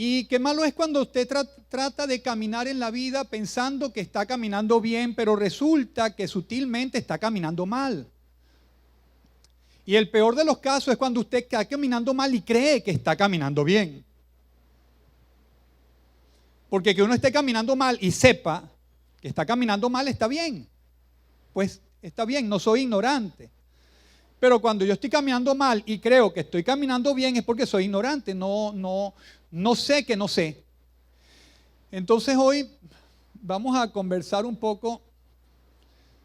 Y qué malo es cuando usted trata de caminar en la vida pensando que está caminando bien, pero resulta que sutilmente está caminando mal. Y el peor de los casos es cuando usted está caminando mal y cree que está caminando bien. Porque que uno esté caminando mal y sepa que está caminando mal está bien. Pues está bien, no soy ignorante. Pero cuando yo estoy caminando mal y creo que estoy caminando bien es porque soy ignorante, no sé que no sé. Entonces hoy vamos a conversar un poco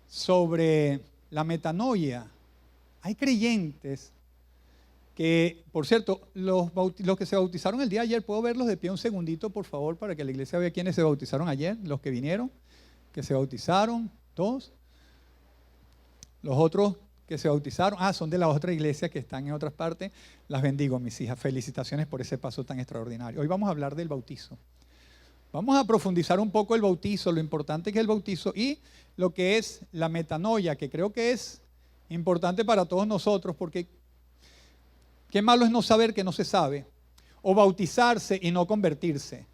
sobre la metanoia. Hay creyentes que, por cierto, los que se bautizaron el día de ayer, ¿puedo verlos de pie un segundito, por favor, para que la iglesia vea quiénes se bautizaron ayer? Los que vinieron, que se bautizaron, todos. Los otros que se bautizaron, son de la otra iglesia que están en otras partes. Las bendigo, mis hijas. Felicitaciones por ese paso tan extraordinario. Hoy vamos a hablar del bautizo. Vamos a profundizar un poco el bautizo, lo importante que es el bautizo y lo que es la metanoia, que creo que es importante para todos nosotros, porque qué malo es no saber que no se sabe, o bautizarse y no convertirse.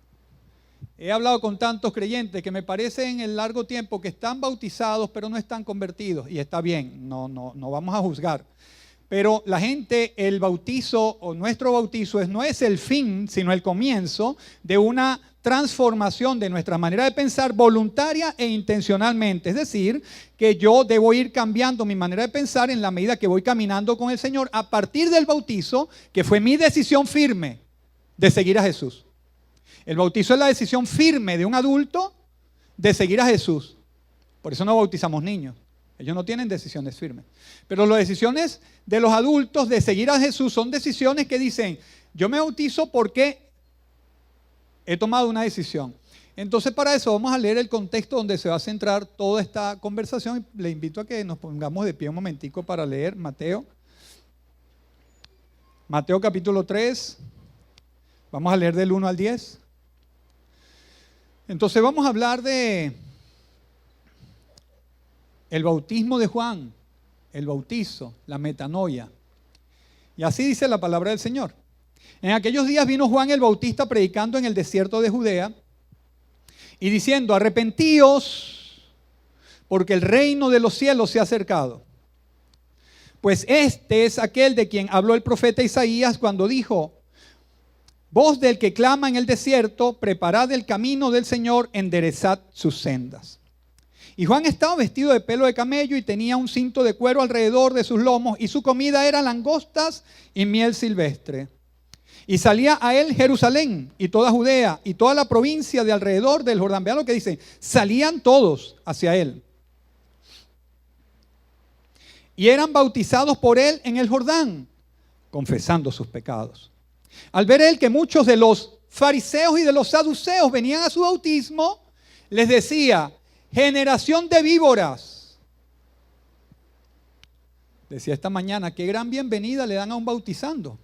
He hablado con tantos creyentes que me parece en el largo tiempo que están bautizados pero no están convertidos, y está bien, no vamos a juzgar. Pero la gente, el bautizo o nuestro bautizo no es el fin, sino el comienzo de una transformación de nuestra manera de pensar voluntaria e intencionalmente. Es decir, que yo debo ir cambiando mi manera de pensar en la medida que voy caminando con el Señor a partir del bautizo, que fue mi decisión firme de seguir a Jesús. El bautizo es la decisión firme de un adulto de seguir a Jesús. Por eso no bautizamos niños. Ellos no tienen decisiones firmes. Pero las decisiones de los adultos de seguir a Jesús son decisiones que dicen, yo me bautizo porque he tomado una decisión. Entonces para eso vamos a leer el contexto donde se va a centrar toda esta conversación. Le invito a que nos pongamos de pie un momentico para leer Mateo. Mateo capítulo 3. Vamos a leer del 1 al 10. Entonces vamos a hablar de el bautismo de Juan, el bautizo, la metanoia. Y así dice la palabra del Señor. En aquellos días vino Juan el Bautista predicando en el desierto de Judea y diciendo, arrepentíos porque el reino de los cielos se ha acercado. Pues este es aquel de quien habló el profeta Isaías cuando dijo, voz del que clama en el desierto, preparad el camino del Señor, enderezad sus sendas. Y Juan estaba vestido de pelo de camello y tenía un cinto de cuero alrededor de sus lomos y su comida era langostas y miel silvestre. Y salía a él Jerusalén y toda Judea y toda la provincia de alrededor del Jordán. Vean lo que dice, salían todos hacia él. Y eran bautizados por él en el Jordán, confesando sus pecados. Al ver él que muchos de los fariseos y de los saduceos venían a su bautismo, les decía, generación de víboras. Decía esta mañana, qué gran bienvenida le dan a un bautizando.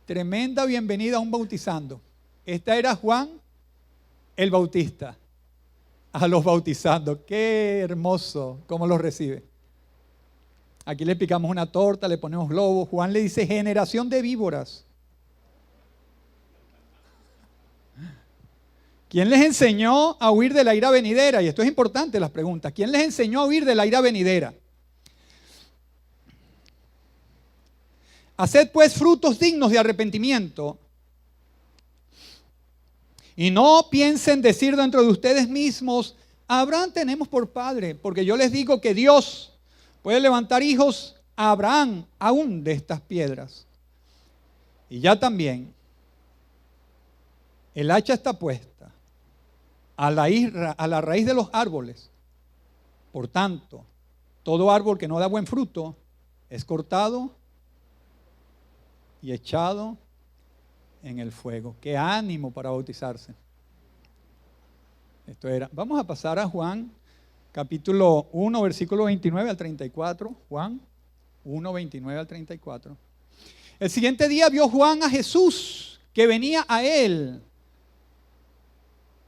Tremenda bienvenida a un bautizando. Esta era Juan el Bautista. A los bautizando. Qué hermoso cómo los recibe. Aquí le picamos una torta, le ponemos globos. Juan le dice generación de víboras. ¿Quién les enseñó a huir de la ira venidera? Y esto es importante, las preguntas. ¿Quién les enseñó a huir de la ira venidera? Haced pues frutos dignos de arrepentimiento y no piensen decir dentro de ustedes mismos, a Abraham tenemos por padre, porque yo les digo que Dios puede levantar hijos a Abraham aún de estas piedras. Y ya también el hacha está puesta a la raíz de los árboles. Por tanto, todo árbol que no da buen fruto es cortado y echado en el fuego. ¡Qué ánimo para bautizarse! Esto era. Vamos a pasar a Juan, capítulo 1, versículo 29 al 34. Juan 1, 29 al 34. El siguiente día vio Juan a Jesús que venía a él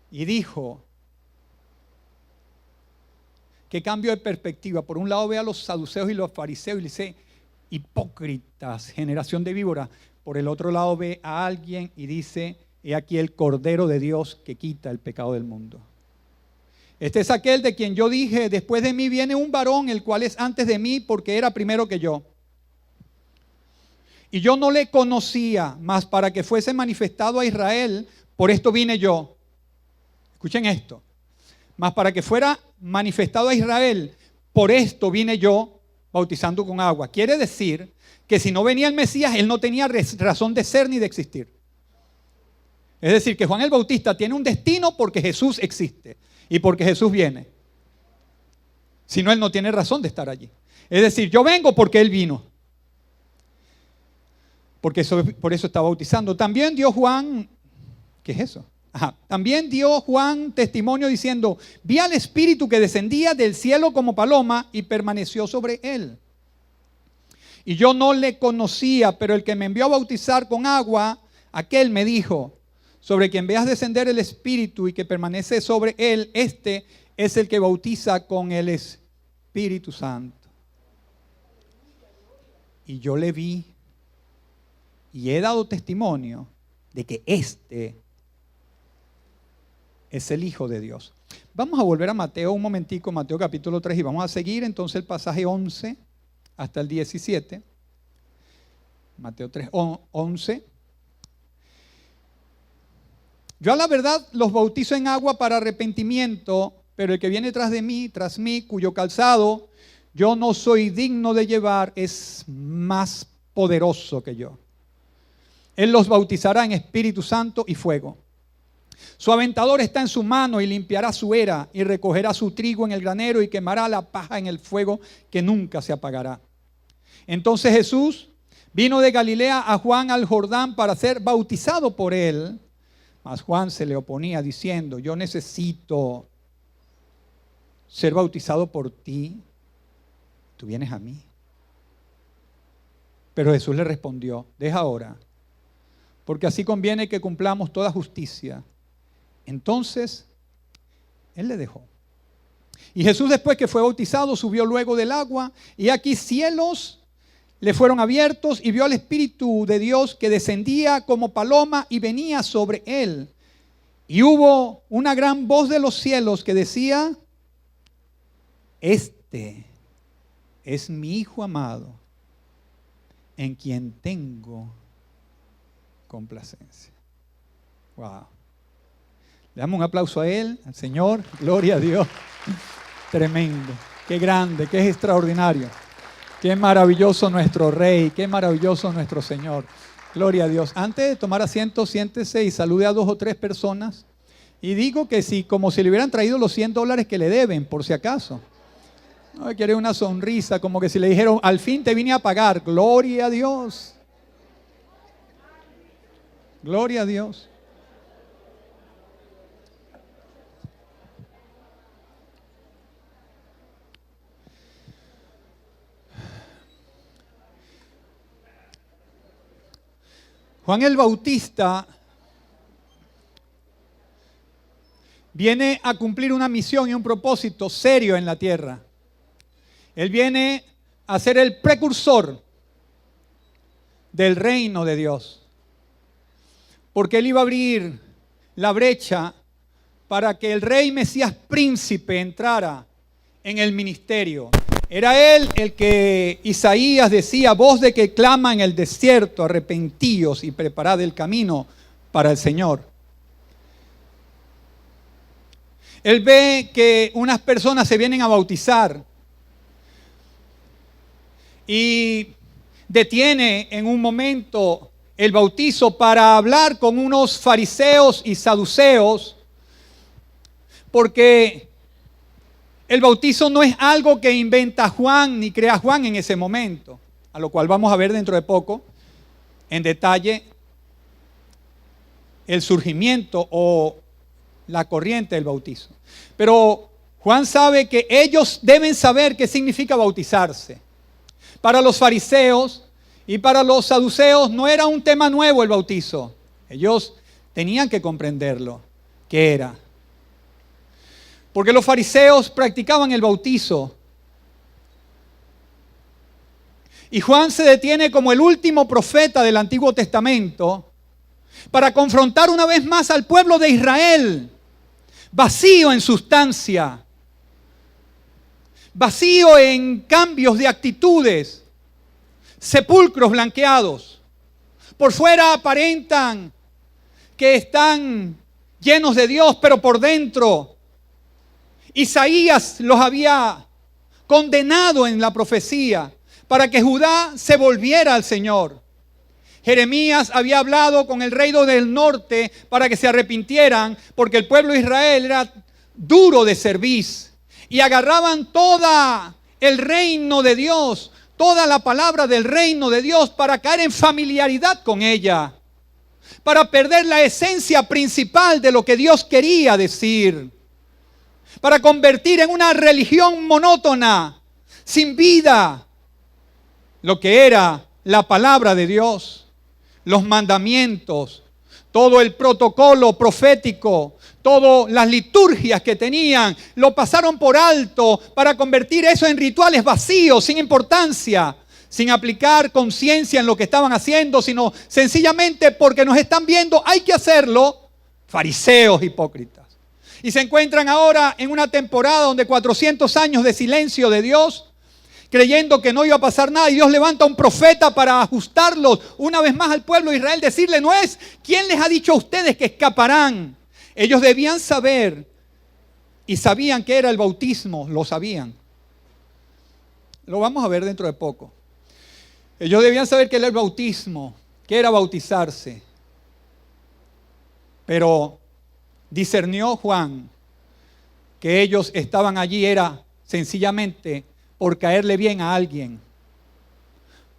y dijo, qué cambio de perspectiva. Por un lado ve a los saduceos y los fariseos y le dice, hipócritas, generación de víboras. por el otro lado ve a alguien y dice, he aquí el Cordero de Dios que quita el pecado del mundo. Este es aquel de quien yo dije, después de mí viene un varón, el cual es antes de mí, porque era primero que yo. Y yo no le conocía, mas para que fuese manifestado a Israel, por esto vine yo. Escuchen esto. Mas para que fuera manifestado a Israel, por esto vine yo, bautizando con agua. Quiere decir que si no venía el Mesías, él no tenía razón de ser ni de existir. Es decir, que Juan el Bautista tiene un destino porque Jesús existe y porque Jesús viene. Si no, él no tiene razón de estar allí. Es decir, yo vengo porque él vino. Por eso está bautizando. También dio Juan, ¿qué es eso? También dio Juan testimonio diciendo, vi al Espíritu que descendía del cielo como paloma y permaneció sobre él. Y yo no le conocía, pero el que me envió a bautizar con agua, aquel me dijo, sobre quien veas descender el Espíritu y que permanece sobre él, este es el que bautiza con el Espíritu Santo. Y yo le vi y he dado testimonio de que este es el Hijo de Dios. Vamos a volver a Mateo un momentico, Mateo capítulo 3, y vamos a seguir entonces el pasaje 11 hasta el 17. Mateo 3, 11. Yo a la verdad los bautizo en agua para arrepentimiento, pero el que viene tras mí, cuyo calzado yo no soy digno de llevar, es más poderoso que yo. Él los bautizará en Espíritu Santo y fuego. Su aventador está en su mano y limpiará su era y recogerá su trigo en el granero y quemará la paja en el fuego que nunca se apagará. Entonces Jesús vino de Galilea a Juan al Jordán para ser bautizado por él. Mas Juan se le oponía diciendo, yo necesito ser bautizado por ti. Tú vienes a mí. Pero Jesús le respondió, deja ahora, porque así conviene que cumplamos toda justicia. Entonces, él le dejó. Y Jesús, después que fue bautizado, subió luego del agua, y aquí cielos le fueron abiertos, y vio al Espíritu de Dios que descendía como paloma y venía sobre él. Y hubo una gran voz de los cielos que decía, este es mi Hijo amado, en quien tengo complacencia. Wow. Le damos un aplauso a él, al Señor. Gloria a Dios. Tremendo. Qué grande, qué extraordinario. Qué maravilloso nuestro Rey, qué maravilloso nuestro Señor. Gloria a Dios. Antes de tomar asiento, siéntese y salude a 2 o 3 personas. Y digo que si, como si le hubieran traído los $100 que le deben, por si acaso. No, quiere una sonrisa, como que si le dijeron, al fin te vine a pagar. Gloria a Dios. Gloria a Dios. Juan el Bautista viene a cumplir una misión y un propósito serio en la tierra. Él viene a ser el precursor del reino de Dios. Porque él iba a abrir la brecha para que el rey Mesías príncipe entrara en el ministerio. Era él el que Isaías decía, voz de que clama en el desierto, arrepentíos y preparad el camino para el Señor. Él ve que unas personas se vienen a bautizar y detiene en un momento el bautizo para hablar con unos fariseos y saduceos, porque el bautizo no es algo que inventa Juan ni crea Juan en ese momento, a lo cual vamos a ver dentro de poco en detalle el surgimiento o la corriente del bautizo. Pero Juan sabe que ellos deben saber qué significa bautizarse. Para los fariseos y para los saduceos no era un tema nuevo el bautizo. Ellos tenían que comprenderlo, qué era. Porque los fariseos practicaban el bautizo. Y Juan se detiene como el último profeta del Antiguo Testamento para confrontar una vez más al pueblo de Israel, vacío en sustancia, vacío en cambios de actitudes, sepulcros blanqueados. Por fuera aparentan que están llenos de Dios, pero por dentro Isaías los había condenado en la profecía para que Judá se volviera al Señor. Jeremías había hablado con el reino del norte para que se arrepintieran, porque el pueblo de Israel era duro de cerviz y agarraban toda el reino de Dios, toda la palabra del reino de Dios para caer en familiaridad con ella, para perder la esencia principal de lo que Dios quería decir, para convertir en una religión monótona, sin vida, lo que era la palabra de Dios, los mandamientos, todo el protocolo profético, todas las liturgias que tenían, lo pasaron por alto para convertir eso en rituales vacíos, sin importancia, sin aplicar conciencia en lo que estaban haciendo, sino sencillamente porque nos están viendo, hay que hacerlo, fariseos hipócritas. Y se encuentran ahora en una temporada donde 400 años de silencio de Dios, creyendo que no iba a pasar nada, y Dios levanta a un profeta para ajustarlos una vez más al pueblo de Israel, decirle, no es quién les ha dicho a ustedes que escaparán. Ellos debían saber y sabían que era el bautismo, lo sabían. Lo vamos a ver dentro de poco. Ellos debían saber que era el bautismo, que era bautizarse. Pero discernió Juan que ellos estaban allí era sencillamente por caerle bien a alguien,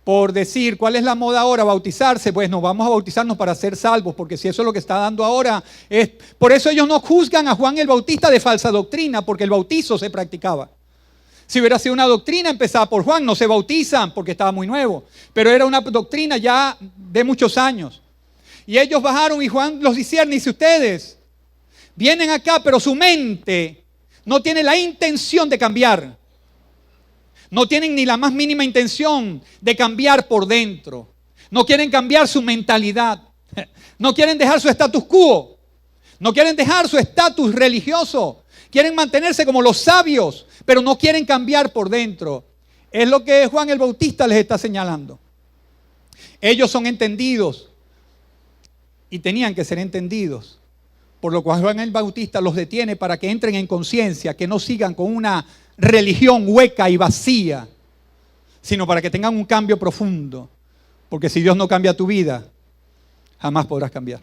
por decir, ¿cuál es la moda ahora? Bautizarse. Pues no, vamos a bautizarnos para ser salvos, porque si eso es lo que está dando ahora, es por eso ellos no juzgan a Juan el Bautista de falsa doctrina, porque el bautizo se practicaba. Si hubiera sido una doctrina empezada por Juan, no se bautizan porque estaba muy nuevo, pero era una doctrina ya de muchos años. Y ellos bajaron y Juan los discierne y dice, ustedes vienen acá, pero su mente no tiene la intención de cambiar. No tienen ni la más mínima intención de cambiar por dentro. No quieren cambiar su mentalidad. No quieren dejar su status quo. No quieren dejar su estatus religioso. Quieren mantenerse como los sabios, pero no quieren cambiar por dentro. Es lo que Juan el Bautista les está señalando. Ellos son entendidos y tenían que ser entendidos. Por lo cual Juan el Bautista los detiene para que entren en conciencia, que no sigan con una religión hueca y vacía, sino para que tengan un cambio profundo. Porque si Dios no cambia tu vida, jamás podrás cambiar.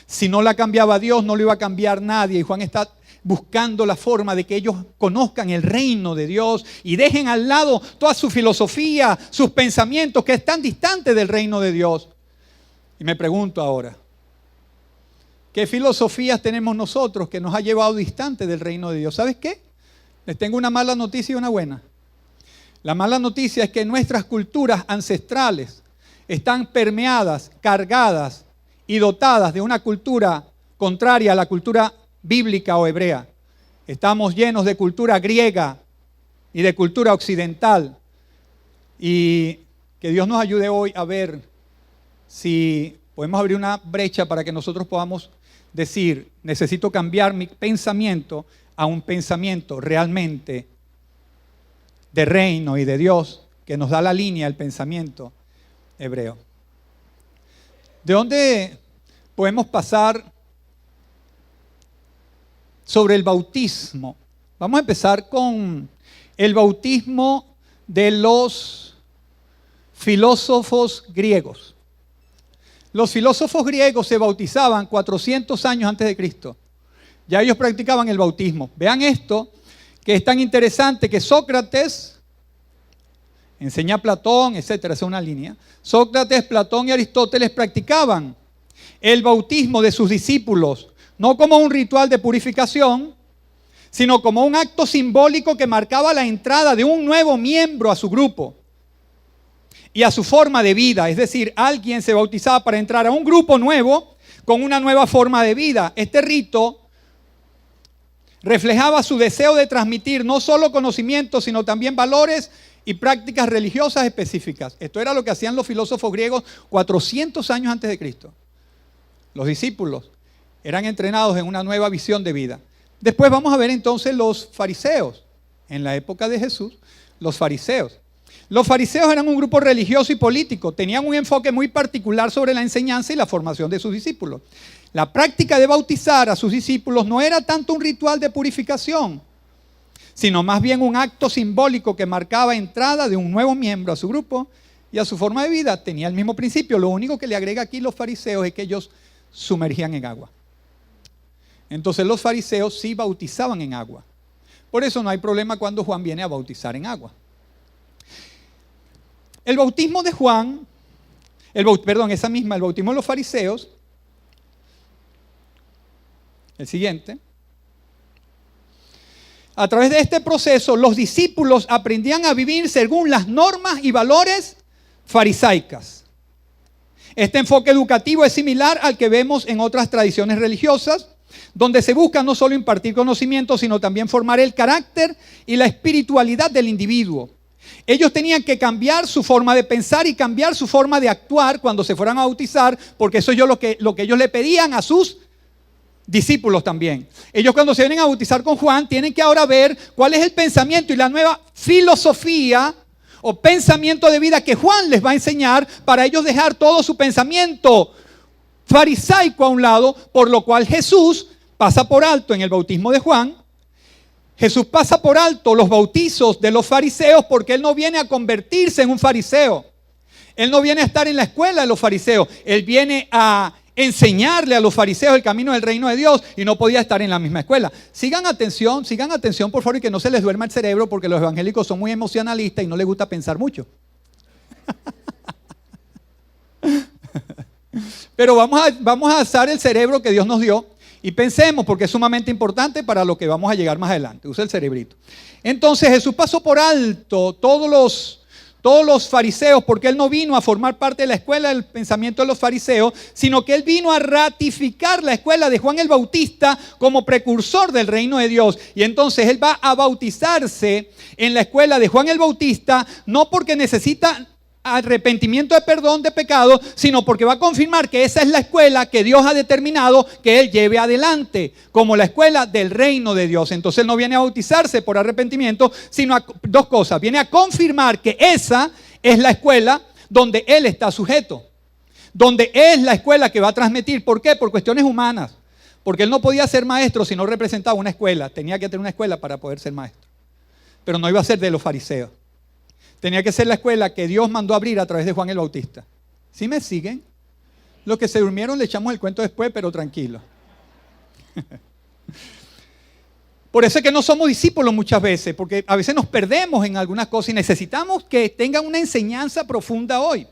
Si no la cambiaba Dios, no lo iba a cambiar nadie. Y Juan está buscando la forma de que ellos conozcan el reino de Dios y dejen al lado toda su filosofía, sus pensamientos que están distantes del reino de Dios. Y me pregunto ahora, ¿qué filosofías tenemos nosotros que nos ha llevado distante del reino de Dios? ¿Sabes qué? Les tengo una mala noticia y una buena. La mala noticia es que nuestras culturas ancestrales están permeadas, cargadas y dotadas de una cultura contraria a la cultura bíblica o hebrea. Estamos llenos de cultura griega y de cultura occidental. Y que Dios nos ayude hoy a ver si podemos abrir una brecha para que nosotros podamos decir, necesito cambiar mi pensamiento a un pensamiento realmente de reino y de Dios, que nos da la línea del pensamiento hebreo. ¿De dónde podemos pasar sobre el bautismo? Vamos a empezar con el bautismo de los filósofos griegos. Los filósofos griegos se bautizaban 400 años antes de Cristo. Ya ellos practicaban el bautismo. Vean esto, que es tan interesante que Sócrates, enseña Platón, etcétera, esa es una línea. Sócrates, Platón y Aristóteles practicaban el bautismo de sus discípulos, no como un ritual de purificación, sino como un acto simbólico que marcaba la entrada de un nuevo miembro a su grupo y a su forma de vida. Es decir, alguien se bautizaba para entrar a un grupo nuevo con una nueva forma de vida. Este rito reflejaba su deseo de transmitir no solo conocimientos, sino también valores y prácticas religiosas específicas. Esto era lo que hacían los filósofos griegos 400 años antes de Cristo. Los discípulos eran entrenados en una nueva visión de vida. Después vamos a ver entonces los fariseos. En la época de Jesús, los fariseos. Los fariseos eran un grupo religioso y político. Tenían un enfoque muy particular sobre la enseñanza y la formación de sus discípulos. La práctica de bautizar a sus discípulos no era tanto un ritual de purificación, sino más bien un acto simbólico que marcaba entrada de un nuevo miembro a su grupo y a su forma de vida. Tenía el mismo principio. Lo único que le agrega aquí los fariseos es que ellos sumergían en agua. Entonces los fariseos sí bautizaban en agua. Por eso no hay problema cuando Juan viene a bautizar en agua. El bautismo de Juan, el bautismo de los fariseos, el siguiente. A través de este proceso, los discípulos aprendían a vivir según las normas y valores farisaicas. Este enfoque educativo es similar al que vemos en otras tradiciones religiosas, donde se busca no solo impartir conocimiento, sino también formar el carácter y la espiritualidad del individuo. Ellos tenían que cambiar su forma de pensar y cambiar su forma de actuar cuando se fueran a bautizar, porque eso es lo que ellos le pedían a sus discípulos también. Ellos cuando se vienen a bautizar con Juan, tienen que ahora ver cuál es el pensamiento y la nueva filosofía o pensamiento de vida que Juan les va a enseñar para ellos dejar todo su pensamiento farisaico a un lado, por lo cual Jesús pasa por alto en el bautismo de Juan. Jesús pasa por alto los bautizos de los fariseos porque Él no viene a convertirse en un fariseo. Él no viene a estar en la escuela de los fariseos. Él viene a enseñarle a los fariseos el camino del reino de Dios y no podía estar en la misma escuela. Sigan atención por favor, y que no se les duerma el cerebro porque los evangélicos son muy emocionalistas y no les gusta pensar mucho. Pero vamos a usar el cerebro que Dios nos dio y pensemos, porque es sumamente importante para lo que vamos a llegar más adelante. Usa el cerebrito. Entonces Jesús pasó por alto todos los fariseos, porque Él no vino a formar parte de la escuela del pensamiento de los fariseos, sino que Él vino a ratificar la escuela de Juan el Bautista como precursor del reino de Dios. Y entonces Él va a bautizarse en la escuela de Juan el Bautista, no porque necesita arrepentimiento de perdón de pecado, sino porque va a confirmar que esa es la escuela que Dios ha determinado que Él lleve adelante, como la escuela del reino de Dios. Entonces Él no viene a bautizarse por arrepentimiento, sino dos cosas. Viene a confirmar que esa es la escuela donde Él está sujeto, donde es la escuela que va a transmitir. ¿Por qué? Por cuestiones humanas. Porque Él no podía ser maestro si no representaba una escuela. Tenía que tener una escuela para poder ser maestro. Pero no iba a ser de los fariseos. Tenía que ser la escuela que Dios mandó abrir a través de Juan el Bautista. ¿Sí me siguen? Los que se durmieron le echamos el cuento después, pero tranquilo. Por eso es que no somos discípulos muchas veces, porque a veces nos perdemos en algunas cosas y necesitamos que tengan una enseñanza profunda hoy.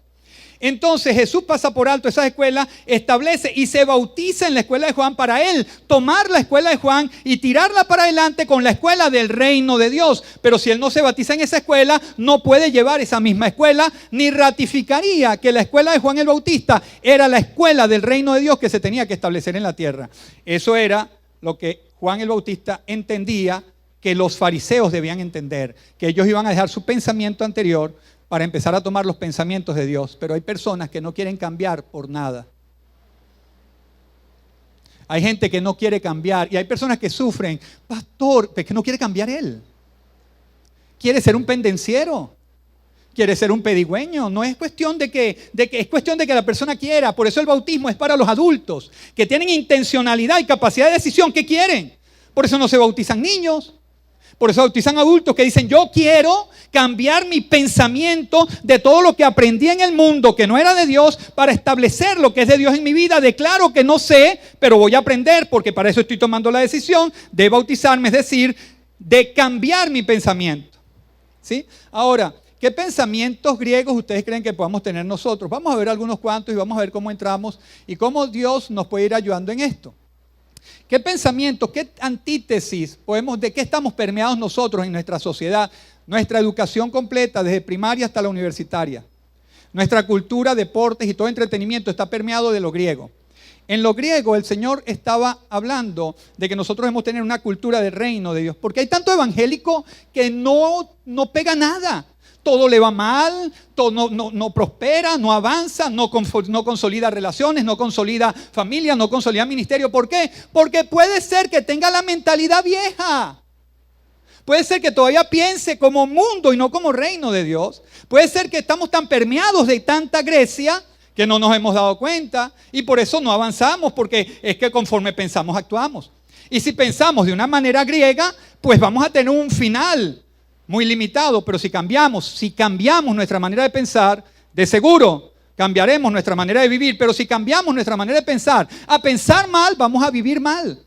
Entonces Jesús pasa por alto esas escuelas, establece y se bautiza en la escuela de Juan para Él tomar la escuela de Juan y tirarla para adelante con la escuela del reino de Dios. Pero si Él no se bautiza en esa escuela, no puede llevar esa misma escuela, ni ratificaría que la escuela de Juan el Bautista era la escuela del reino de Dios que se tenía que establecer en la tierra. Eso era lo que Juan el Bautista entendía que los fariseos debían entender, que ellos iban a dejar su pensamiento anterior para empezar a tomar los pensamientos de Dios. Pero hay personas que no quieren cambiar por nada. Hay gente que no quiere cambiar y hay personas que sufren. Pastor, es que no quiere cambiar él. Quiere ser un pendenciero. Quiere ser un pedigüeño. No es cuestión es cuestión de que la persona quiera. Por eso el bautismo es para los adultos que tienen intencionalidad y capacidad de decisión. ¿Qué quieren? Por eso no se bautizan niños. Por eso bautizan adultos que dicen: yo quiero cambiar mi pensamiento de todo lo que aprendí en el mundo que no era de Dios para establecer lo que es de Dios en mi vida. Declaro que no sé, pero voy a aprender porque para eso estoy tomando la decisión de bautizarme, es decir, de cambiar mi pensamiento. ¿Sí? Ahora, ¿qué pensamientos griegos ustedes creen que podamos tener nosotros? Vamos a ver algunos cuantos y vamos a ver cómo entramos y cómo Dios nos puede ir ayudando en esto. ¿Qué pensamiento, qué antítesis de qué estamos permeados nosotros en nuestra sociedad? Nuestra educación completa, desde primaria hasta la universitaria. Nuestra cultura, deportes y todo entretenimiento está permeado de lo griego. En lo griego el Señor estaba hablando de que nosotros debemos tener una cultura del reino de Dios. Porque hay tanto evangélico que no pega nada. todo le va mal, todo no prospera, no avanza, no consolida relaciones, no consolida familia, no consolida ministerio. ¿Por qué? Porque puede ser que tenga la mentalidad vieja. Puede ser que todavía piense como mundo y no como reino de Dios. Puede ser que estamos tan permeados de tanta Grecia que no nos hemos dado cuenta y por eso no avanzamos, porque es que conforme pensamos actuamos. Y si pensamos de una manera griega, pues vamos a tener un final muy limitado. Pero si cambiamos nuestra manera de pensar, de seguro cambiaremos nuestra manera de vivir. Pero si cambiamos nuestra manera de pensar a pensar mal, vamos a vivir mal.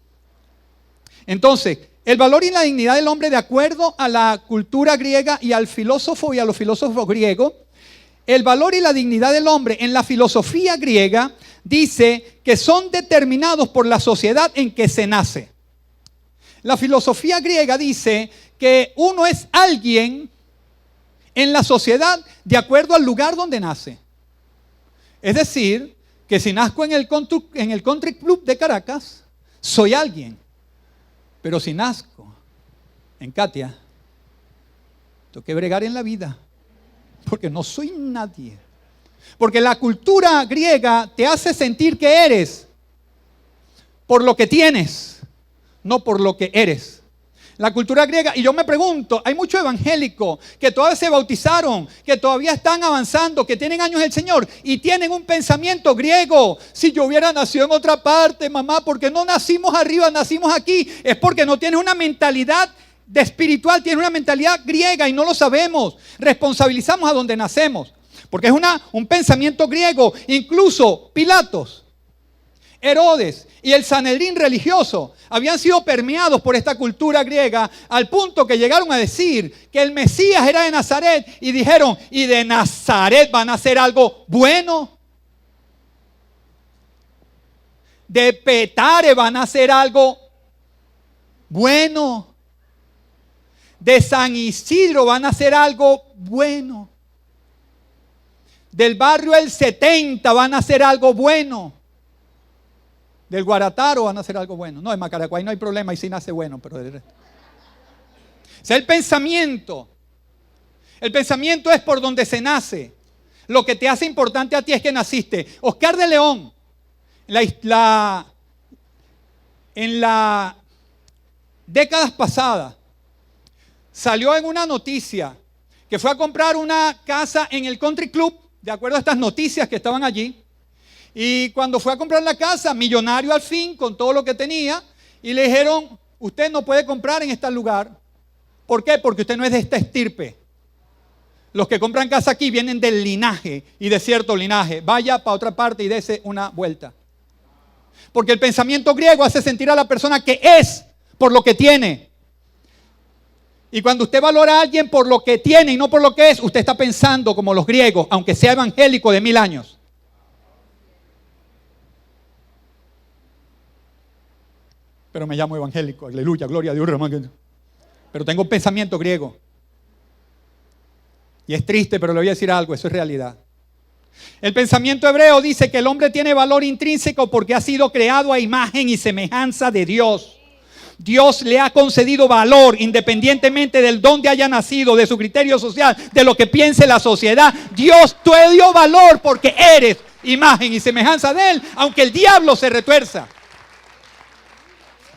Entonces, el valor y la dignidad del hombre, de acuerdo a la cultura griega y al filósofo y a los filósofos griegos, el valor y la dignidad del hombre en la filosofía griega dice que son determinados por la sociedad en que se nace. La filosofía griega dice que uno es alguien en la sociedad de acuerdo al lugar donde nace. Es decir, que si nazco en el Country Club de Caracas, soy alguien. Pero si nazco en Katia, tengo que bregar en la vida, porque no soy nadie. Porque la cultura griega te hace sentir que eres por lo que tienes, no por lo que eres. La cultura griega, y yo me pregunto, hay muchos evangélicos que todavía se bautizaron, que todavía están avanzando, que tienen años del Señor y tienen un pensamiento griego. Si yo hubiera nacido en otra parte, mamá, porque no nacimos arriba, nacimos aquí, es porque no tienes una mentalidad de espiritual, tienes una mentalidad griega y no lo sabemos. Responsabilizamos a donde nacemos, porque es un pensamiento griego. Incluso Pilatos, Herodes y el Sanedrín religioso habían sido permeados por esta cultura griega al punto que llegaron a decir que el Mesías era de Nazaret y dijeron, ¿y de Nazaret van a hacer algo bueno? ¿De Petare van a hacer algo bueno? ¿De San Isidro van a hacer algo bueno? ¿Del barrio El 70 van a hacer algo bueno? Del Guarataro van a hacer algo bueno. No, en Macaracuay no hay problema, y sí nace bueno, pero del resto. O sea, el pensamiento. El pensamiento es por donde se nace. Lo que te hace importante a ti es que naciste. Oscar de León, en las décadas pasadas, salió en una noticia que fue a comprar una casa en el Country Club, de acuerdo a estas noticias que estaban allí. Y cuando fue a comprar la casa, millonario al fin, con todo lo que tenía, y le dijeron, usted no puede comprar en este lugar. ¿Por qué? Porque usted no es de esta estirpe. Los que compran casa aquí vienen del linaje y de cierto linaje. Vaya para otra parte y dése una vuelta. Porque el pensamiento griego hace sentir a la persona que es por lo que tiene. Y cuando usted valora a alguien por lo que tiene y no por lo que es, usted está pensando como los griegos, aunque sea evangélico de 1000 años. Pero me llamo evangélico, aleluya, gloria a Dios, hermano. Pero tengo un pensamiento griego. Y es triste, pero le voy a decir algo, eso es realidad. El pensamiento hebreo dice que el hombre tiene valor intrínseco porque ha sido creado a imagen y semejanza de Dios. Dios le ha concedido valor independientemente del dónde haya nacido, de su criterio social, de lo que piense la sociedad. Dios te dio valor porque eres imagen y semejanza de Él, aunque el diablo se retuerza.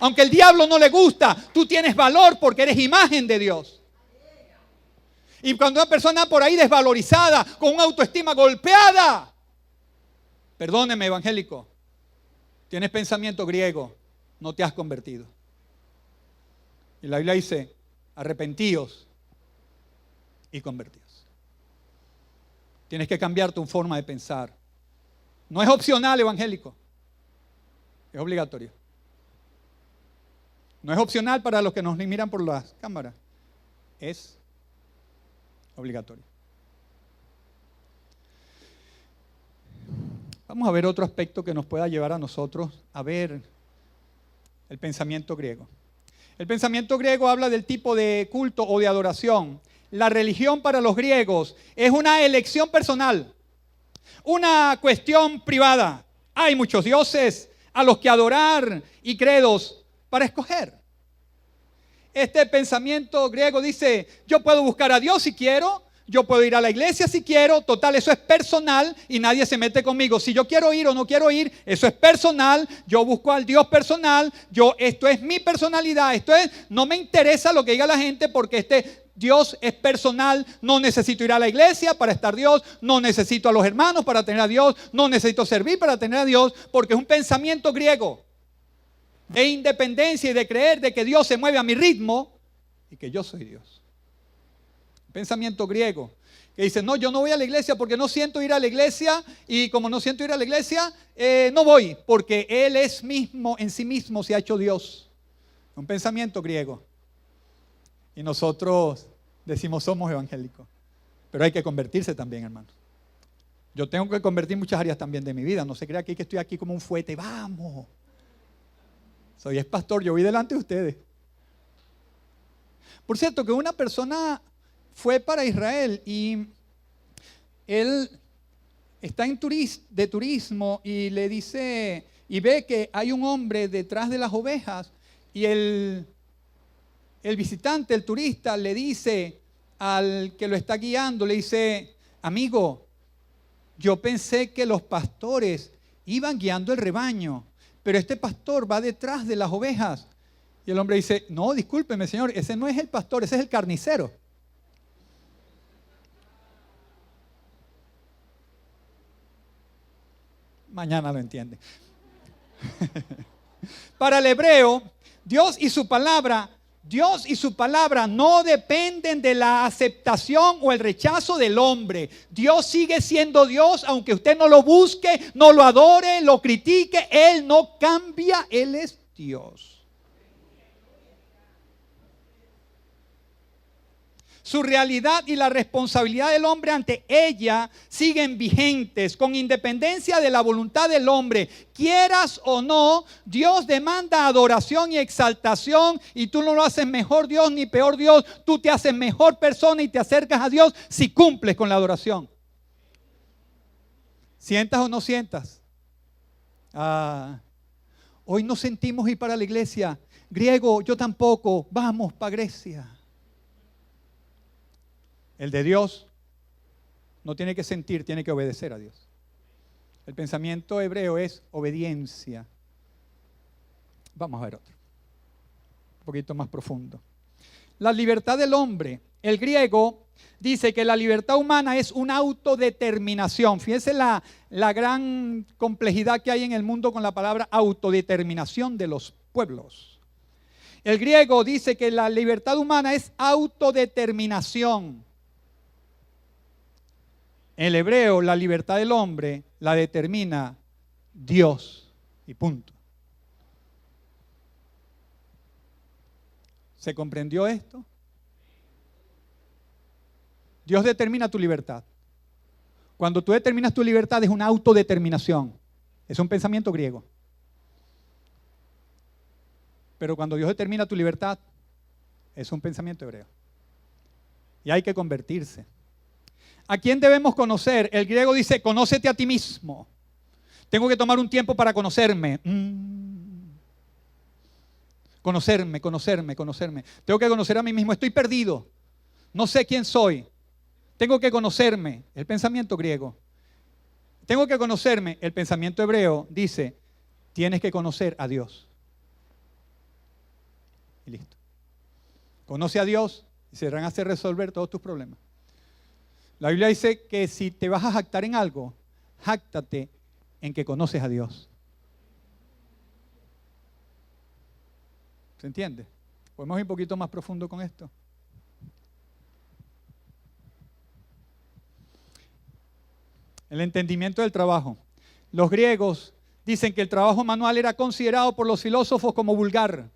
Aunque el diablo no le gusta, tú tienes valor porque eres imagen de Dios. Y cuando una persona por ahí desvalorizada, con una autoestima golpeada, perdóneme, evangélico, tienes pensamiento griego, no te has convertido. Y la Biblia dice, arrepentíos y convertíos. Tienes que cambiar tu forma de pensar. No es opcional, evangélico, es obligatorio. No es opcional para los que nos miran por las cámaras. Es obligatorio. Vamos a ver otro aspecto que nos pueda llevar a nosotros a ver el pensamiento griego. El pensamiento griego habla del tipo de culto o de adoración. La religión para los griegos es una elección personal, una cuestión privada. Hay muchos dioses a los que adorar y credos para escoger. Este pensamiento griego dice, yo puedo buscar a Dios si quiero, yo puedo ir a la iglesia si quiero, total, eso es personal y nadie se mete conmigo. Si yo quiero ir o no quiero ir, eso es personal, yo busco al Dios personal, esto es mi personalidad, no me interesa lo que diga la gente porque Dios es personal, no necesito ir a la iglesia para estar Dios, no necesito a los hermanos para tener a Dios, no necesito servir para tener a Dios, porque es un pensamiento griego de independencia y de creer de que Dios se mueve a mi ritmo y que yo soy Dios. Pensamiento griego que dice, no, yo no voy a la iglesia porque no siento ir a la iglesia y como no siento ir a la iglesia, no voy porque Él es mismo, en sí mismo se ha hecho Dios. Un pensamiento griego. Y nosotros decimos somos evangélicos, pero hay que convertirse también, hermano. Yo tengo que convertir muchas áreas también de mi vida. No se crea que estoy aquí como un fuete, vamos. Soy pastor, yo voy delante de ustedes. Por cierto, que una persona fue para Israel y él está de turismo y le dice, y ve que hay un hombre detrás de las ovejas y el visitante, el turista, le dice al que lo está guiando, le dice, amigo, yo pensé que los pastores iban guiando el rebaño, pero este pastor va detrás de las ovejas. Y el hombre dice, no, discúlpeme, señor, ese no es el pastor, ese es el carnicero. Mañana lo entiende. Para el hebreo, Dios y su palabra no dependen de la aceptación o el rechazo del hombre. Dios sigue siendo Dios, aunque usted no lo busque, no lo adore, lo critique, Él no cambia, Él es Dios. Su realidad y la responsabilidad del hombre ante ella siguen vigentes con independencia de la voluntad del hombre. Quieras o no, Dios demanda adoración y exaltación y tú no lo haces mejor Dios ni peor Dios. Tú te haces mejor persona y te acercas a Dios si cumples con la adoración. ¿Sientas o no sientas? Hoy no sentimos ir para la iglesia. Griego, yo tampoco. Vamos para Grecia. El de Dios no tiene que sentir, tiene que obedecer a Dios. El pensamiento hebreo es obediencia. Vamos a ver otro, un poquito más profundo. La libertad del hombre. El griego dice que la libertad humana es una autodeterminación. Fíjense la gran complejidad que hay en el mundo con la palabra autodeterminación de los pueblos. El griego dice que la libertad humana es autodeterminación. En el hebreo, la libertad del hombre la determina Dios y punto. ¿Se comprendió esto? Dios determina tu libertad. Cuando tú determinas tu libertad es una autodeterminación. Es un pensamiento griego. Pero cuando Dios determina tu libertad es un pensamiento hebreo. Y hay que convertirse. ¿A quién debemos conocer? El griego dice, conócete a ti mismo. Tengo que tomar un tiempo para conocerme. Conocerme. Tengo que conocer a mí mismo. Estoy perdido. No sé quién soy. Tengo que conocerme. El pensamiento griego. Tengo que conocerme. El pensamiento hebreo dice, tienes que conocer a Dios. Y listo. Conoce a Dios y se van a hacer resolver todos tus problemas. La Biblia dice que si te vas a jactar en algo, jáctate en que conoces a Dios. ¿Se entiende? ¿Podemos ir un poquito más profundo con esto? El entendimiento del trabajo. Los griegos dicen que el trabajo manual era considerado por los filósofos como vulgar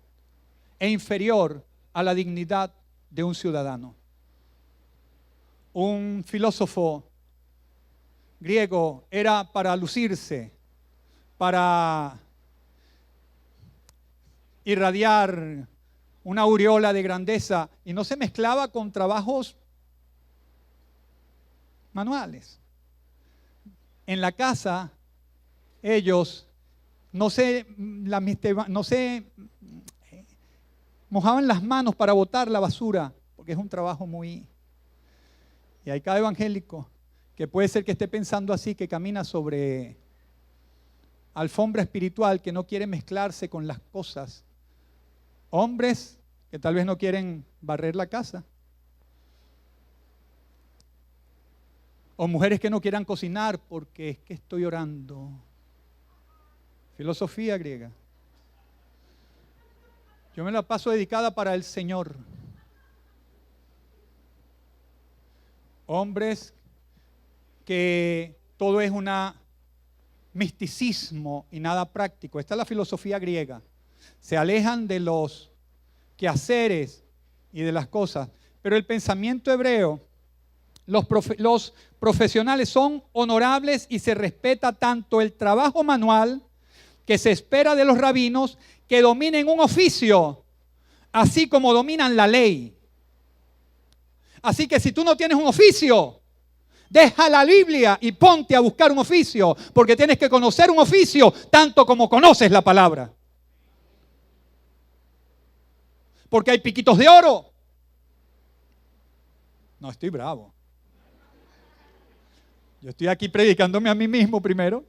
e inferior a la dignidad de un ciudadano. Un filósofo griego era para lucirse, para irradiar una aureola de grandeza y no se mezclaba con trabajos manuales. En la casa ellos no se mojaban las manos para botar la basura, porque es un trabajo muy... Y hay cada evangélico que puede ser que esté pensando así, que camina sobre alfombra espiritual, que no quiere mezclarse con las cosas. Hombres que tal vez no quieren barrer la casa. O mujeres que no quieran cocinar porque es que estoy orando. Filosofía griega. Yo me la paso dedicada para el Señor. Hombres que todo es una misticismo y nada práctico. Esta es la filosofía griega. Se alejan de los quehaceres y de las cosas. Pero el pensamiento hebreo, los profesionales son honorables y se respeta tanto el trabajo manual que se espera de los rabinos que dominen un oficio, así como dominan la ley. Así que si tú no tienes un oficio, deja la Biblia y ponte a buscar un oficio, porque tienes que conocer un oficio tanto como conoces la palabra. Porque hay piquitos de oro. No, estoy bravo. Yo estoy aquí predicándome a mí mismo primero.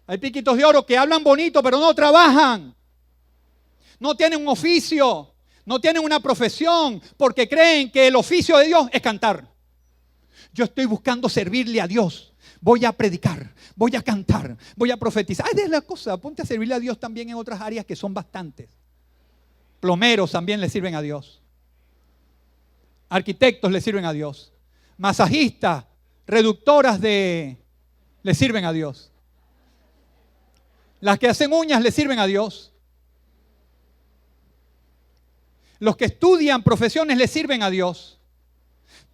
Hay piquitos de oro que hablan bonito, pero no trabajan. No tienen un oficio. No tienen una profesión porque creen que el oficio de Dios es cantar. Yo estoy buscando servirle a Dios. Voy a predicar, voy a cantar, voy a profetizar. Es la cosa, ponte a servirle a Dios también en otras áreas que son bastantes. Plomeros también le sirven a Dios. Arquitectos le sirven a Dios. Masajistas, reductoras le sirven a Dios. Las que hacen uñas le sirven a Dios. Los que estudian profesiones le sirven a Dios.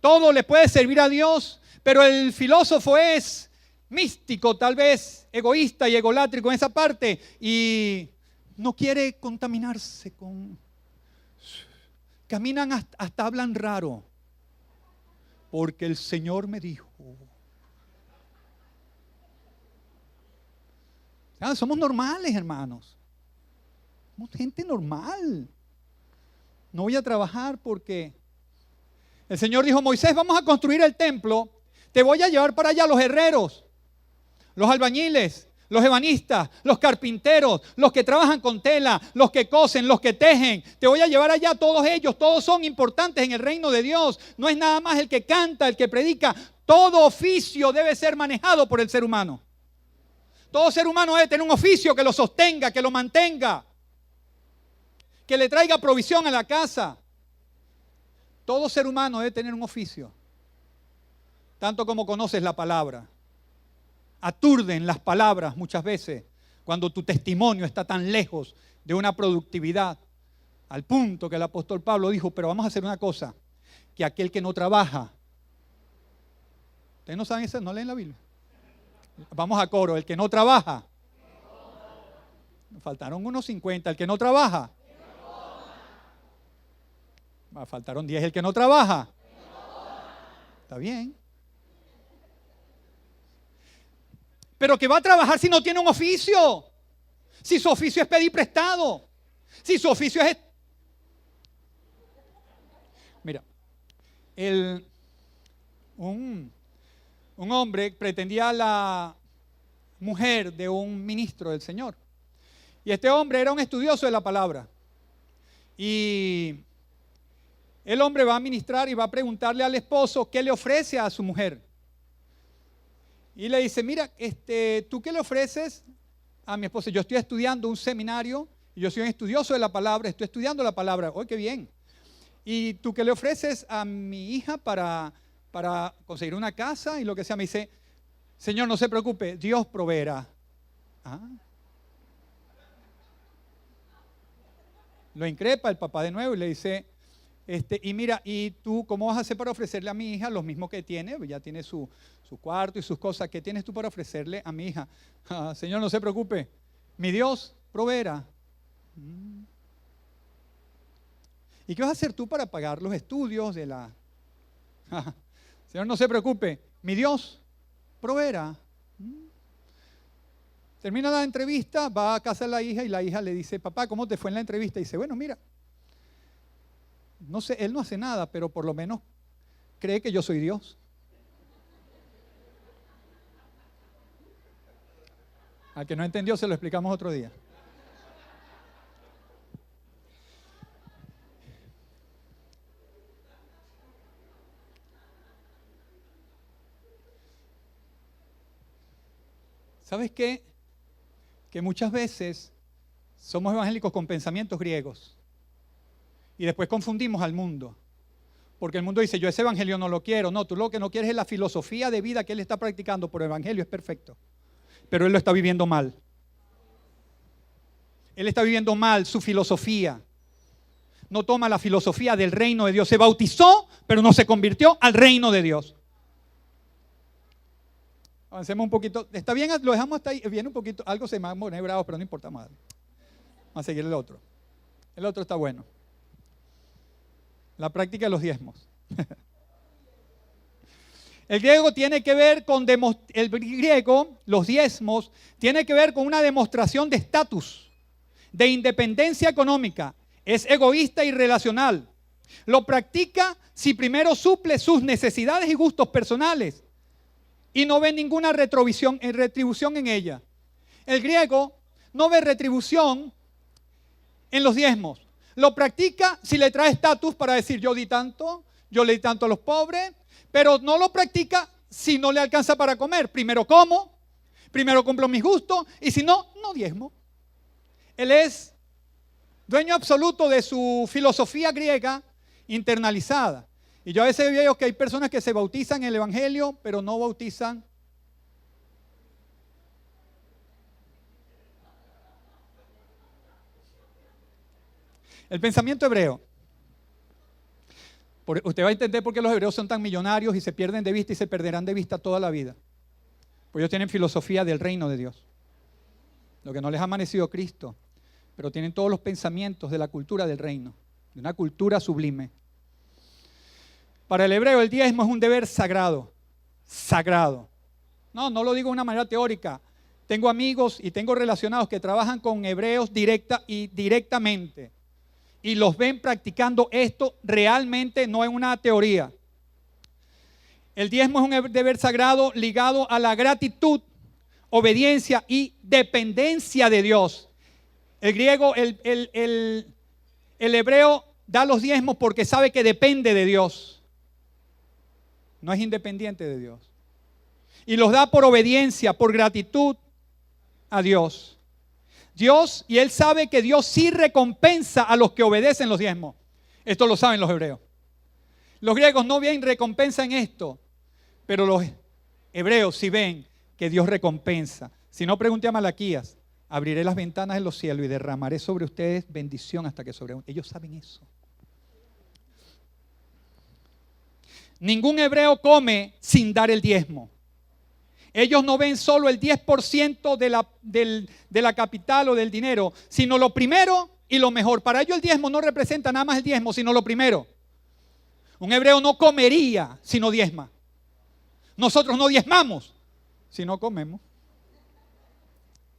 Todo le puede servir a Dios, pero el filósofo es místico, tal vez egoísta y egolátrico en esa parte y no quiere contaminarse con... Caminan hasta hablan raro, porque el Señor me dijo. Somos normales, hermanos. Somos gente normal. No voy a trabajar porque el Señor dijo: Moisés, vamos a construir el templo, te voy a llevar para allá los herreros, los albañiles, los ebanistas, los carpinteros, los que trabajan con tela, los que cosen, los que tejen. Te voy a llevar allá, todos ellos, todos son importantes en el reino de Dios. No es nada más el que canta, el que predica. Todo oficio debe ser manejado por el ser humano. Todo ser humano debe tener un oficio que lo sostenga, que lo mantenga, que le traiga provisión a la casa. Todo ser humano debe tener un oficio, tanto como conoces la palabra. Aturden las palabras muchas veces cuando tu testimonio está tan lejos de una productividad, al punto que el apóstol Pablo dijo: pero vamos a hacer una cosa, que aquel que no trabaja, ustedes no saben eso, no leen la Biblia. Vamos a coro: el que no trabaja, faltaron unos 50, el que no trabaja, faltaron 10, el que no trabaja. Está bien. Pero que va a trabajar si no tiene un oficio. Si su oficio es pedir prestado. Si su oficio es... Mira, un hombre pretendía a la mujer de un ministro del Señor. Y este hombre era un estudioso de la palabra. Y el hombre va a ministrar y va a preguntarle al esposo qué le ofrece a su mujer. Y le dice: mira, ¿tú qué le ofreces a mi esposa? Yo estoy estudiando un seminario y yo soy un estudioso de la palabra, estoy estudiando la palabra. ¡Oh, qué bien! ¿Y tú qué le ofreces a mi hija para conseguir una casa y lo que sea? Me dice: Señor, no se preocupe, Dios proveerá. Lo increpa el papá de nuevo y le dice: y mira, ¿y tú cómo vas a hacer para ofrecerle a mi hija lo mismo que tiene? Ya tiene su cuarto y sus cosas. ¿Qué tienes tú para ofrecerle a mi hija? Señor, no se preocupe, mi Dios proveerá. ¿Y qué vas a hacer tú para pagar los estudios de la... Señor, no se preocupe, mi Dios proveerá. Termina la entrevista, va a casa de la hija y la hija le dice: papá, ¿cómo te fue en la entrevista? Y dice: bueno, mira, no sé, él no hace nada, pero por lo menos cree que yo soy Dios. Al que no entendió se lo explicamos otro día. ¿Sabes qué? Que muchas veces somos evangélicos con pensamientos griegos y después confundimos al mundo. Porque el mundo dice, yo ese evangelio no lo quiero. No, tú lo que no quieres es la filosofía de vida que él está practicando, por el evangelio es perfecto. Pero él lo está viviendo mal. Él está viviendo mal su filosofía. No toma la filosofía del reino de Dios. Se bautizó, pero no se convirtió al reino de Dios. Avancemos un poquito. Está bien, lo dejamos hasta ahí. Viene un poquito, algo se me va a poner bravo, pero no importa más. Vamos a seguir el otro. El otro está bueno. La práctica de los diezmos. El griego tiene que ver con los diezmos, tiene que ver con una demostración de estatus, de independencia económica. Es egoísta y relacional. Lo practica si primero suple sus necesidades y gustos personales y no ve ninguna retribución en ella. El griego no ve retribución en los diezmos. Lo practica si le trae estatus para decir yo di tanto, yo le di tanto a los pobres, pero no lo practica si no le alcanza para comer. Primero como, primero cumplo mis gustos y si no, no diezmo. Él es dueño absoluto de su filosofía griega internalizada. Y yo a veces veo que hay personas que se bautizan en el evangelio, pero no bautizan. El pensamiento hebreo. Usted va a entender por qué los hebreos son tan millonarios y se pierden de vista y se perderán de vista toda la vida. Porque ellos tienen filosofía del reino de Dios. Lo que no les ha amanecido Cristo, pero tienen todos los pensamientos de la cultura del reino, de una cultura sublime. Para el hebreo el diezmo es un deber sagrado. Sagrado. No lo digo de una manera teórica. Tengo amigos y tengo relacionados que trabajan con hebreos directamente. Y los ven practicando esto realmente, no en una teoría. El diezmo es un deber sagrado ligado a la gratitud, obediencia y dependencia de Dios. El griego, el hebreo da los diezmos porque sabe que depende de Dios. No es independiente de Dios. Y los da por obediencia, por gratitud a Dios. Y él sabe que Dios sí recompensa a los que obedecen los diezmos. Esto lo saben los hebreos. Los griegos no ven recompensa en esto, pero los hebreos sí ven que Dios recompensa. Si no, pregunte a Malaquías. Abriré las ventanas de los cielos y derramaré sobre ustedes bendición hasta que sobreabunde. Ellos saben eso. Ningún hebreo come sin dar el diezmo. Ellos no ven solo el 10% de la capital o del dinero, sino lo primero y lo mejor. Para ellos el diezmo no representa nada más el diezmo, sino lo primero. Un hebreo no comería si no diezma. Nosotros no diezmamos si no comemos.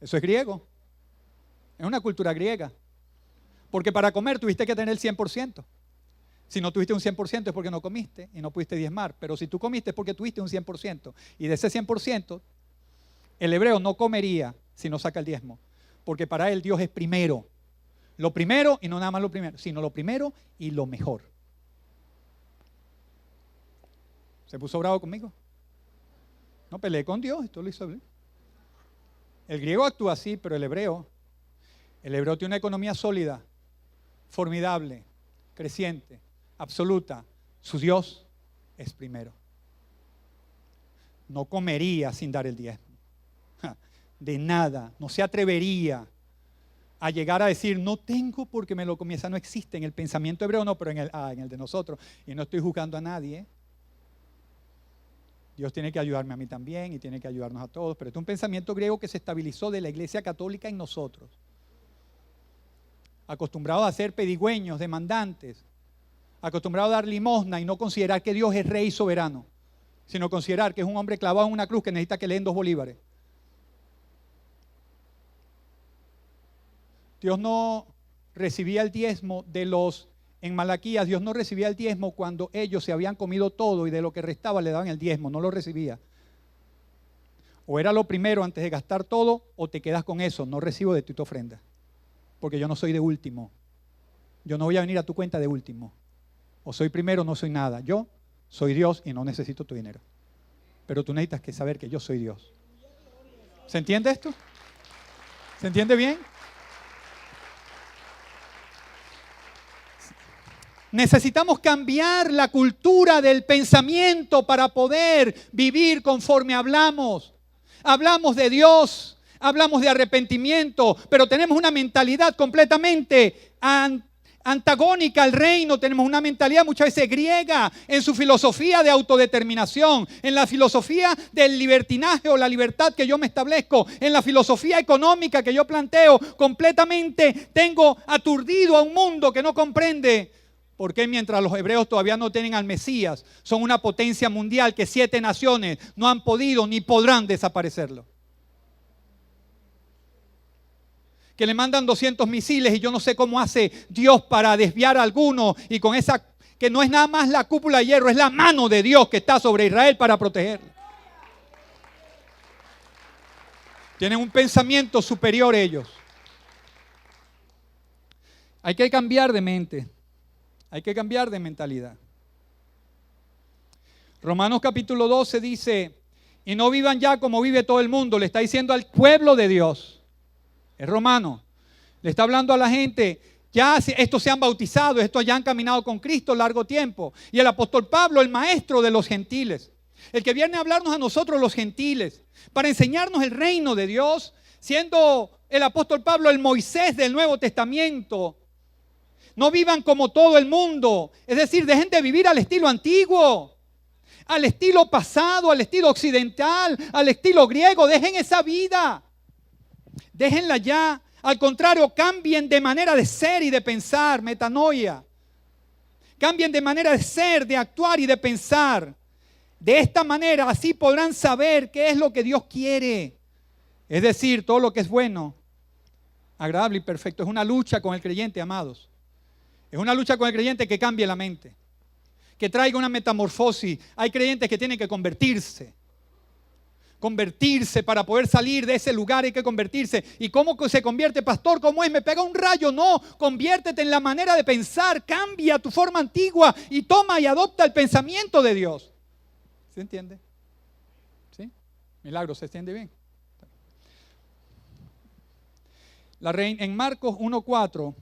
Eso es griego. Es una cultura griega. Porque para comer tuviste que tener el 100%. Si no tuviste un 100% es porque no comiste y no pudiste diezmar. Pero si tú comiste es porque tuviste un 100%. Y de ese 100%, el hebreo no comería si no saca el diezmo. Porque para él Dios es primero. Lo primero y no nada más lo primero, sino lo primero y lo mejor. ¿Se puso bravo conmigo? No peleé con Dios, esto lo hizo bien. El griego actúa así, pero el hebreo tiene una economía sólida, formidable, creciente, absoluta. Su Dios es primero. No comería sin dar el diezmo. De nada. No se atrevería a llegar a decir, no tengo porque me lo comí. Esa no existe en el pensamiento hebreo, no, pero en el de nosotros. Y no estoy juzgando a nadie. Dios tiene que ayudarme a mí también y tiene que ayudarnos a todos. Pero este es un pensamiento griego que se estabilizó de la Iglesia Católica en nosotros. Acostumbrados a ser pedigüeños, demandantes. Acostumbrados a dar limosna y no considerar que Dios es rey soberano, sino considerar que es un hombre clavado en una cruz que necesita que le den 2 bolívares. Dios no recibía el diezmo de los en Malaquías, Dios no recibía el diezmo cuando ellos se habían comido todo y de lo que restaba le daban el diezmo, no lo recibía. O era lo primero antes de gastar todo, o te quedas con eso, no recibo de tu ofrenda, porque yo no soy de último. Yo no voy a venir a tu cuenta de último. O soy primero o no soy nada. Yo soy Dios y no necesito tu dinero. Pero tú necesitas que saber que yo soy Dios. ¿Se entiende esto? ¿Se entiende bien? Necesitamos cambiar la cultura del pensamiento para poder vivir conforme hablamos. Hablamos de Dios, hablamos de arrepentimiento, pero tenemos una mentalidad completamente antagónica al reino. Tenemos una mentalidad muchas veces griega en su filosofía de autodeterminación, en la filosofía del libertinaje o la libertad que yo me establezco, en la filosofía económica que yo planteo. Completamente tengo aturdido a un mundo que no comprende por qué mientras los hebreos todavía no tienen al Mesías, son una potencia mundial que 7 naciones no han podido ni podrán desaparecerlo. Que le mandan 200 misiles y yo no sé cómo hace Dios para desviar a alguno, y con esa, que no es nada más la cúpula de hierro, es la mano de Dios que está sobre Israel para protegerlo. Tienen un pensamiento superior ellos. Hay que cambiar de mente. Hay que cambiar de mentalidad. Romanos capítulo 12 dice, y no vivan ya como vive todo el mundo. Le está diciendo al pueblo de Dios. Es romano. Le está hablando a la gente, ya estos se han bautizado, estos ya han caminado con Cristo largo tiempo. Y el apóstol Pablo, el maestro de los gentiles, el que viene a hablarnos a nosotros los gentiles, para enseñarnos el reino de Dios, siendo el apóstol Pablo el Moisés del Nuevo Testamento. No vivan como todo el mundo, es decir, dejen de vivir al estilo antiguo, al estilo pasado, al estilo occidental, al estilo griego. Dejen esa vida, déjenla ya. Al contrario, cambien de manera de ser y de pensar, metanoia. Cambien de manera de ser, de actuar y de pensar. De esta manera, así podrán saber qué es lo que Dios quiere. Es decir, todo lo que es bueno, agradable y perfecto. Es una lucha con el creyente, amados. Es una lucha con el creyente que cambie la mente, que traiga una metamorfosis. Hay creyentes que tienen que convertirse. Convertirse para poder salir de ese lugar, hay que convertirse. ¿Y cómo se convierte, pastor? ¿Cómo es? ¿Me pega un rayo? No, conviértete en la manera de pensar. Cambia tu forma antigua y toma y adopta el pensamiento de Dios. ¿Se entiende? ¿Sí? Milagro, ¿se entiende bien? En Marcos 1:4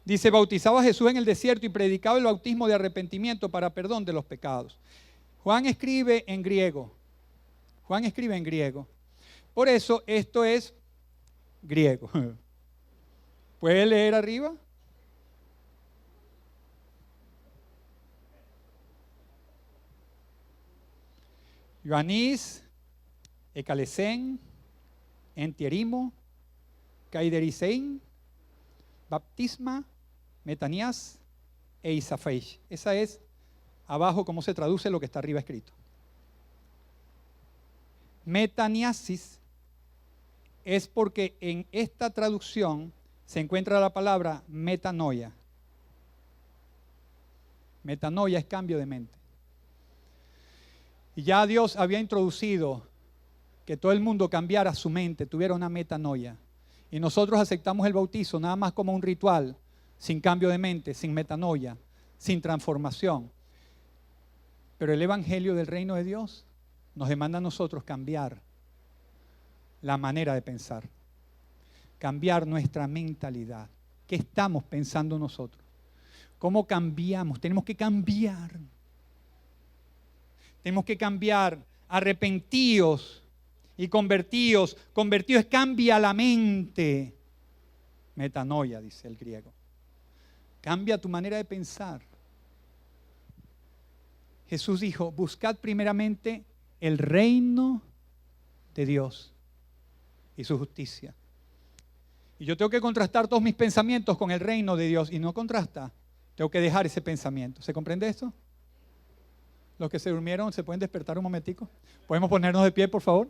dice, bautizaba a Jesús en el desierto y predicaba el bautismo de arrepentimiento para perdón de los pecados. Juan escribe en griego. Juan escribe en griego. Por eso esto es griego. ¿Puede leer arriba? Ioannis, Ekalesen, Entierimo, Kaiderisein, Baptisma, Metanías e Isafeish. Esa es abajo cómo se traduce lo que está arriba escrito. Metaniasis es porque en esta traducción se encuentra la palabra metanoia. Metanoia es cambio de mente. Y ya Dios había introducido que todo el mundo cambiara su mente, tuviera una metanoia. Y nosotros aceptamos el bautizo nada más como un ritual, sin cambio de mente, sin metanoia, sin transformación. Pero el evangelio del reino de Dios nos demanda a nosotros cambiar la manera de pensar, cambiar nuestra mentalidad. ¿Qué estamos pensando nosotros? ¿Cómo cambiamos? Tenemos que cambiar. Tenemos que cambiar. Arrepentíos y convertíos. Convertíos cambia la mente. Metanoia, dice el griego. Cambia tu manera de pensar. Jesús dijo, buscad primeramente el reino de Dios y su justicia. Y yo tengo que contrastar todos mis pensamientos con el reino de Dios, y no contrasta. Tengo que dejar ese pensamiento. ¿Se comprende esto? Los que se durmieron, ¿se pueden despertar un momentico? ¿Podemos ponernos de pie, por favor?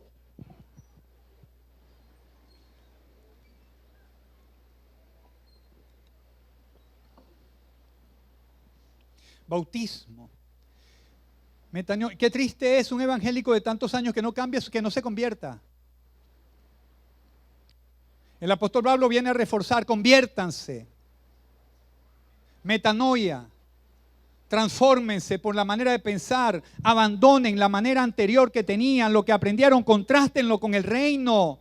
Bautismo. Metanoia. Qué triste es un evangélico de tantos años que no cambia, que no se convierta. El apóstol Pablo viene a reforzar: conviértanse. Metanoia. Transfórmense por la manera de pensar, abandonen la manera anterior que tenían, lo que aprendieron, contrástenlo con el reino.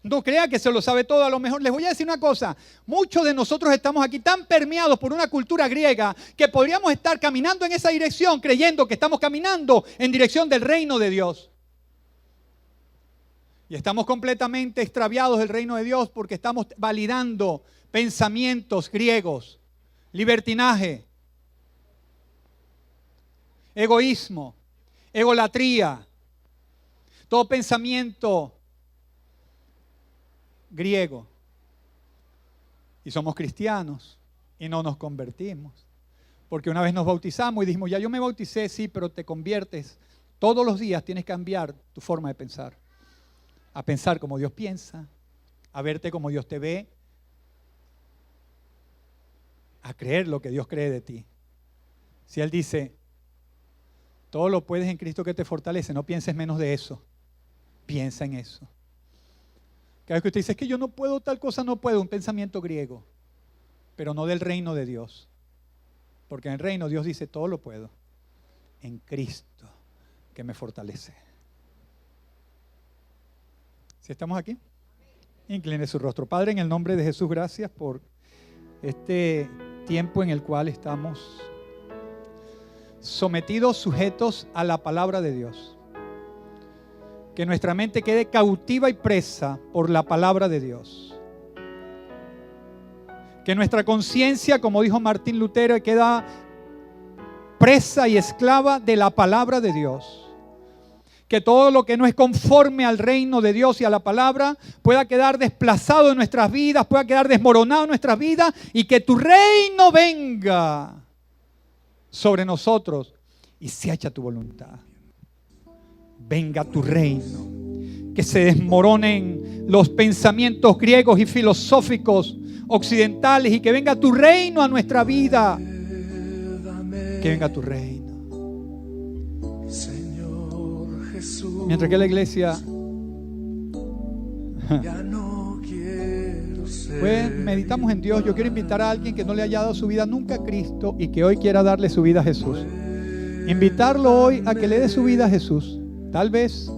No crea que se lo sabe todo. A lo mejor les voy a decir una cosa: muchos de nosotros estamos aquí tan permeados por una cultura griega que podríamos estar caminando en esa dirección creyendo que estamos caminando en dirección del reino de Dios. Y estamos completamente extraviados del reino de Dios porque estamos validando pensamientos griegos, libertinaje, egoísmo, egolatría, todo pensamiento griego. Y somos cristianos y no nos convertimos. Porque una vez nos bautizamos y dijimos: ya yo me bauticé, sí, pero te conviertes. Todos los días tienes que cambiar tu forma de pensar. A pensar como Dios piensa, a verte como Dios te ve, a creer lo que Dios cree de ti. Si Él dice: todo lo puedes en Cristo que te fortalece, no pienses menos de eso. Piensa en eso. Cada vez que usted dice: es que yo no puedo tal cosa, no puedo, un pensamiento griego, pero no del reino de Dios. Porque en el reino Dios dice: todo lo puedo en Cristo que me fortalece. ¿Sí estamos aquí? Incline su rostro. Padre, en el nombre de Jesús, gracias por este tiempo en el cual estamos sometidos, sujetos a la palabra de Dios. Que nuestra mente quede cautiva y presa por la palabra de Dios. Que nuestra conciencia, como dijo Martín Lutero, queda presa y esclava de la palabra de Dios. Que todo lo que no es conforme al reino de Dios y a la palabra pueda quedar desplazado en nuestras vidas, pueda quedar desmoronado en nuestras vidas, y que tu reino venga sobre nosotros y se haga tu voluntad. Venga tu reino, que se desmoronen los pensamientos griegos y filosóficos occidentales y que venga tu reino a nuestra vida. Que venga tu reino. Señor Jesús, mientras que la iglesia ya no quiero ser. pues meditamos en Dios, yo quiero invitar a alguien que no le haya dado su vida nunca a Cristo y que hoy quiera darle su vida a Jesús. Invitarlo hoy a que le dé su vida a Jesús. Tal vez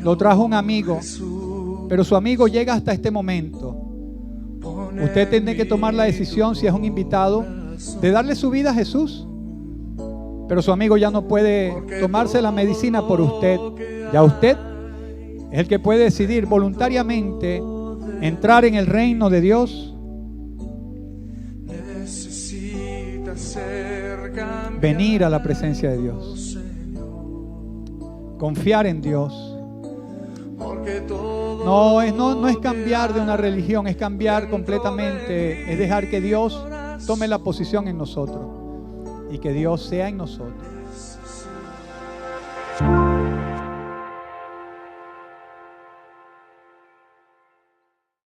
lo trajo un amigo, pero su amigo llega hasta este momento. Usted tiene que tomar la decisión, si es un invitado, de darle su vida a Jesús. Pero su amigo ya no puede tomarse la medicina por usted. Ya usted es el que puede decidir voluntariamente entrar en el reino de Dios, venir a la presencia de Dios, confiar en Dios. No es cambiar de una religión, es cambiar completamente, es dejar que Dios tome la posición en nosotros y que Dios sea en nosotros.